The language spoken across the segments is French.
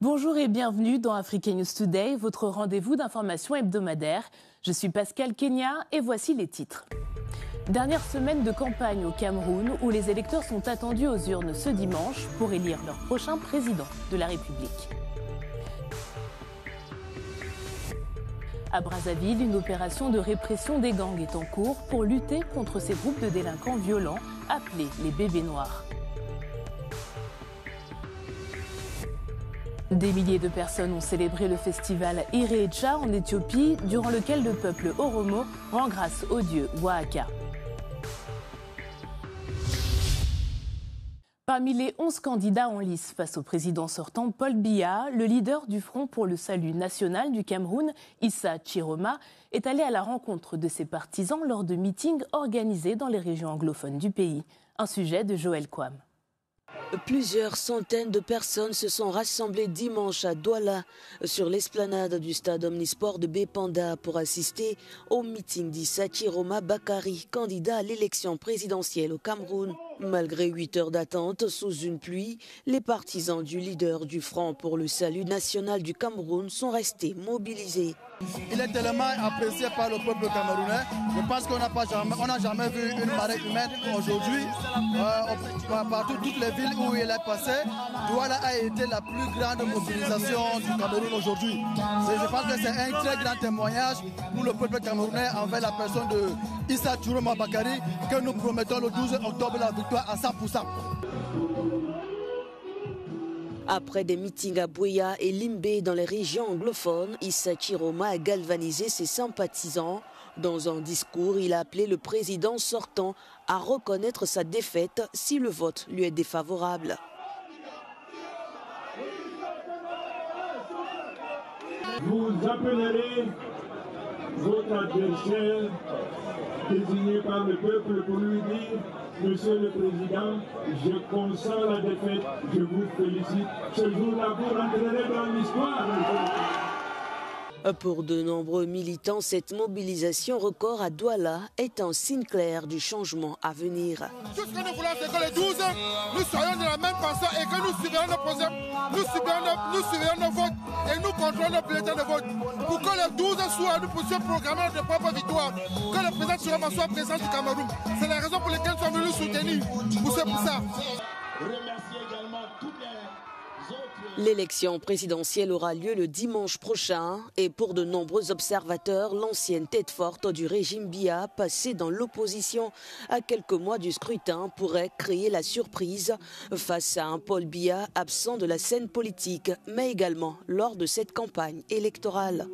Bonjour et bienvenue dans Africa News Today, votre rendez-vous d'information hebdomadaire. Je suis Pascal Kenya et voici les titres. Dernière semaine de campagne au Cameroun où les électeurs sont attendus aux urnes ce dimanche pour élire leur prochain président de la République. À Brazzaville, une opération de répression des gangs est en cours pour lutter contre ces groupes de délinquants violents appelés les bébés noirs. Des milliers de personnes ont célébré le festival Irecha en Éthiopie, durant lequel le peuple Oromo rend grâce au dieu Waaka. Parmi les 11 candidats en lice face au président sortant Paul Biya, le leader du Front pour le salut national du Cameroun, Issa Chiroma, est allé à la rencontre de ses partisans lors de meetings organisés dans les régions anglophones du pays. Un sujet de Joël Kwam. Plusieurs centaines de personnes se sont rassemblées dimanche à Douala sur l'esplanade du stade omnisport de Bépanda pour assister au meeting d'Issa Chiroma Bakari, candidat à l'élection présidentielle au Cameroun. Malgré 8 heures d'attente sous une pluie, les partisans du leader du Front pour le salut national du Cameroun sont restés mobilisés. Il est tellement apprécié par le peuple camerounais. Je pense qu'on n'a jamais vu une marée humaine aujourd'hui. Partout, toutes les villes où il est passé, Douala a été la plus grande mobilisation du Cameroun aujourd'hui. Je pense que c'est un très grand témoignage pour le peuple camerounais envers la personne de Issa Chiroma Bakari que nous promettons le 12 octobre la victoire à 100%. Après des meetings à Buea et Limbe dans les régions anglophones, Issa Chiroma a galvanisé ses sympathisants. Dans un discours, il a appelé le président sortant à reconnaître sa défaite si le vote lui est défavorable. Vous appellerez votre adversaire désigné par le peuple pour lui dire: Monsieur le Président, je consens la défaite, je vous félicite. Ce jour-là, vous rentrerez dans l'histoire. Pour de nombreux militants, cette mobilisation record à Douala est un signe clair du changement à venir. Tout ce que nous voulons, c'est que les 12, nous soyons de la même façon et que nous suivions nos problèmes, nous suivions nos votes et nous contrôlons nos bulletins de vote. Pour que les 12 soient, nous puissions programmer notre propre victoire. Que le président Chiroma soit président du Cameroun. C'est la raison pour laquelle nous sommes venus soutenir. Pour ça. Remercier également toutes les... L'élection présidentielle aura lieu le dimanche prochain et pour de nombreux observateurs, l'ancienne tête forte du régime Biya, passée dans l'opposition à quelques mois du scrutin, pourrait créer la surprise face à un Paul Biya absent de la scène politique, mais également lors de cette campagne électorale.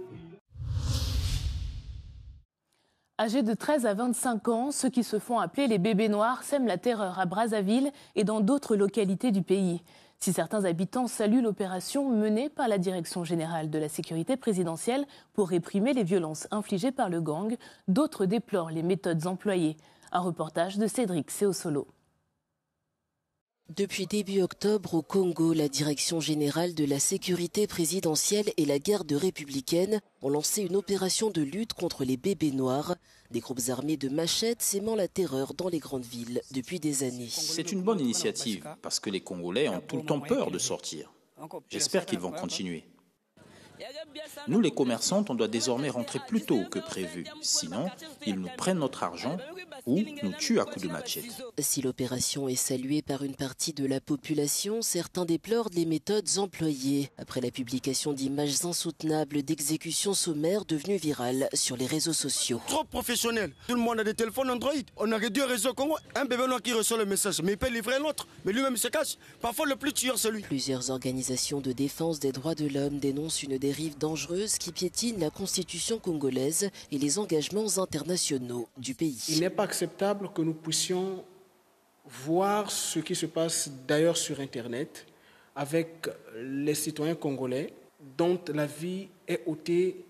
Âgés de 13 à 25 ans, ceux qui se font appeler les bébés noirs sèment la terreur à Brazzaville et dans d'autres localités du pays. Si certains habitants saluent l'opération menée par la Direction générale de la sécurité présidentielle pour réprimer les violences infligées par le gang, d'autres déplorent les méthodes employées. Un reportage de Cédric Seosolo. Depuis début octobre, au Congo, la Direction générale de la sécurité présidentielle et la garde républicaine ont lancé une opération de lutte contre les bébés noirs, des groupes armés de machettes sémant la terreur dans les grandes villes depuis des années. C'est une bonne initiative parce que les Congolais ont tout le temps peur de sortir. J'espère qu'ils vont continuer. Nous, les commerçants, on doit désormais rentrer plus tôt que prévu. Sinon, ils nous prennent notre argent ou nous tuent à coups de machette. Si l'opération est saluée par une partie de la population, certains déplorent les méthodes employées. Après la publication d'images insoutenables d'exécutions sommaires devenues virales sur les réseaux sociaux. Trop professionnel. Tout le monde a des téléphones Android. On a deux réseaux Congo. Un bébé noir qui reçoit le message, mais il peut livrer l'autre. Mais lui-même se cache. Parfois, le plus tueur, c'est lui. Plusieurs organisations de défense des droits de l'homme dénoncent une dérive dangereuse qui piétine la constitution congolaise et les engagements internationaux du pays. Il n'est pas acceptable que nous puissions voir ce qui se passe d'ailleurs sur Internet avec les citoyens congolais dont la vie est ôtée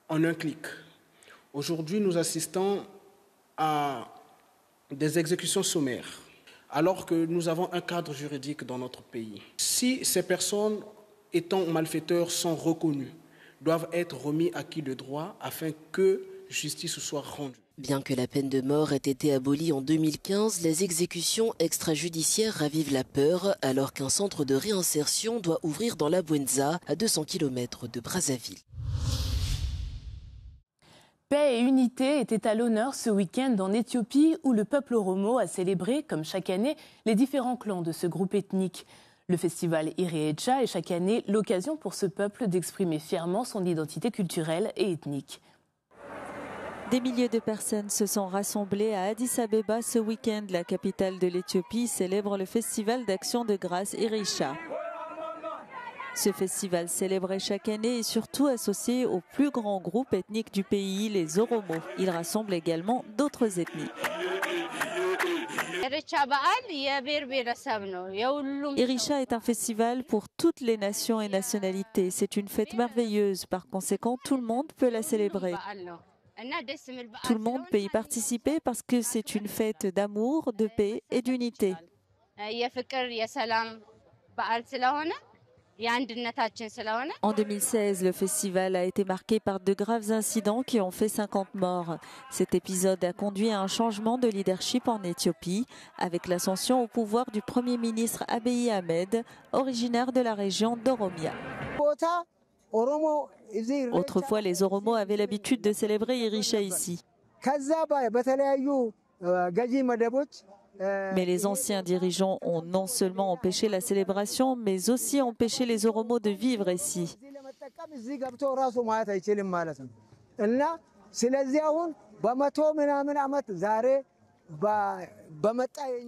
en un clic. Aujourd'hui, nous assistons à des exécutions sommaires alors que nous avons un cadre juridique dans notre pays. Si ces personnes étant malfaiteurs sont reconnus, doivent être remis à qui de droit afin que justice soit rendue. Bien que la peine de mort ait été abolie en 2015, les exécutions extrajudiciaires ravivent la peur alors qu'un centre de réinsertion doit ouvrir dans la Bwenza, à 200 km de Brazzaville. Paix et unité étaient à l'honneur ce week-end en Éthiopie où le peuple oromo a célébré, comme chaque année, les différents clans de ce groupe ethnique. Le festival Irrecha est chaque année l'occasion pour ce peuple d'exprimer fièrement son identité culturelle et ethnique. Des milliers de personnes se sont rassemblées à Addis Abeba ce week-end. La capitale de l'Éthiopie célèbre le festival d'action de grâce Irrecha. Ce festival célébré chaque année est surtout associé au plus grand groupe ethnique du pays, les Oromo. Il rassemble également d'autres ethnies. Irrecha est un festival pour toutes les nations et nationalités. C'est une fête merveilleuse. Par conséquent, tout le monde peut la célébrer. Tout le monde peut y participer parce que c'est une fête d'amour, de paix et d'unité. En 2016, le festival a été marqué par de graves incidents qui ont fait 50 morts. Cet épisode a conduit à un changement de leadership en Éthiopie, avec l'ascension au pouvoir du Premier ministre Abiy Ahmed, originaire de la région d'Oromia. Autrefois, les Oromo avaient l'habitude de célébrer Irrecha ici. Mais les anciens dirigeants ont non seulement empêché la célébration, mais aussi empêché les Oromo de vivre ici.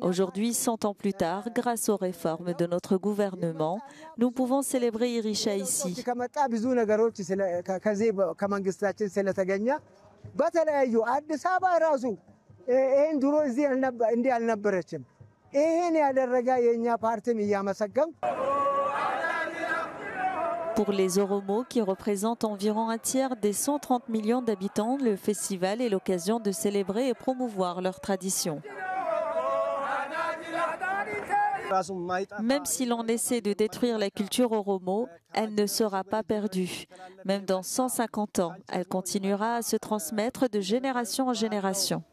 Aujourd'hui, 100 ans plus tard, grâce aux réformes de notre gouvernement, nous pouvons célébrer Irrecha ici. Pour les Oromo, qui représentent environ un tiers des 130 millions d'habitants, le festival est l'occasion de célébrer et promouvoir leurs traditions. Même si l'on essaie de détruire la culture Oromo, elle ne sera pas perdue. Même dans 150 ans, elle continuera à se transmettre de génération en génération.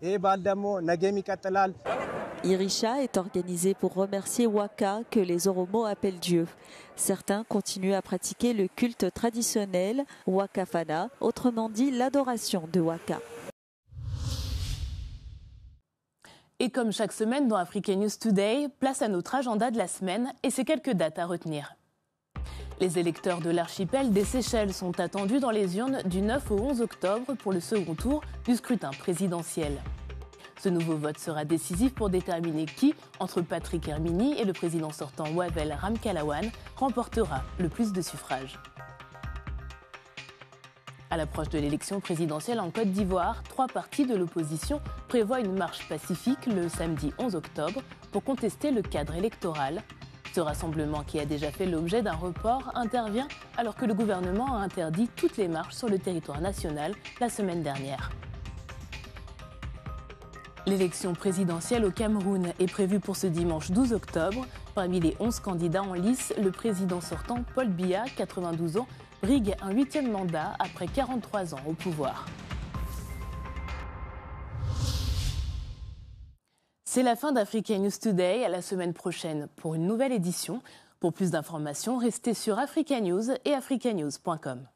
Irrecha est organisé pour remercier Waka, que les Oromo appellent Dieu. Certains continuent à pratiquer le culte traditionnel Wakafana, autrement dit l'adoration de Waka. Et comme chaque semaine dans Africa News Today, place à notre agenda de la semaine et ces quelques dates à retenir. Les électeurs de l'archipel des Seychelles sont attendus dans les urnes du 9 au 11 octobre pour le second tour du scrutin présidentiel. Ce nouveau vote sera décisif pour déterminer qui, entre Patrick Hermini et le président sortant Wavel Ramkalawan, remportera le plus de suffrages. À l'approche de l'élection présidentielle en Côte d'Ivoire, 3 partis de l'opposition prévoient une marche pacifique le samedi 11 octobre pour contester le cadre électoral. Ce rassemblement, qui a déjà fait l'objet d'un report, intervient alors que le gouvernement a interdit toutes les marches sur le territoire national la semaine dernière. L'élection présidentielle au Cameroun est prévue pour ce dimanche 12 octobre. Parmi les 11 candidats en lice, le président sortant, Paul Biya, 92 ans, brigue un 8e mandat après 43 ans au pouvoir. C'est la fin d'Africa News Today. À la semaine prochaine pour une nouvelle édition. Pour plus d'informations, restez sur Africa News et africanews.com.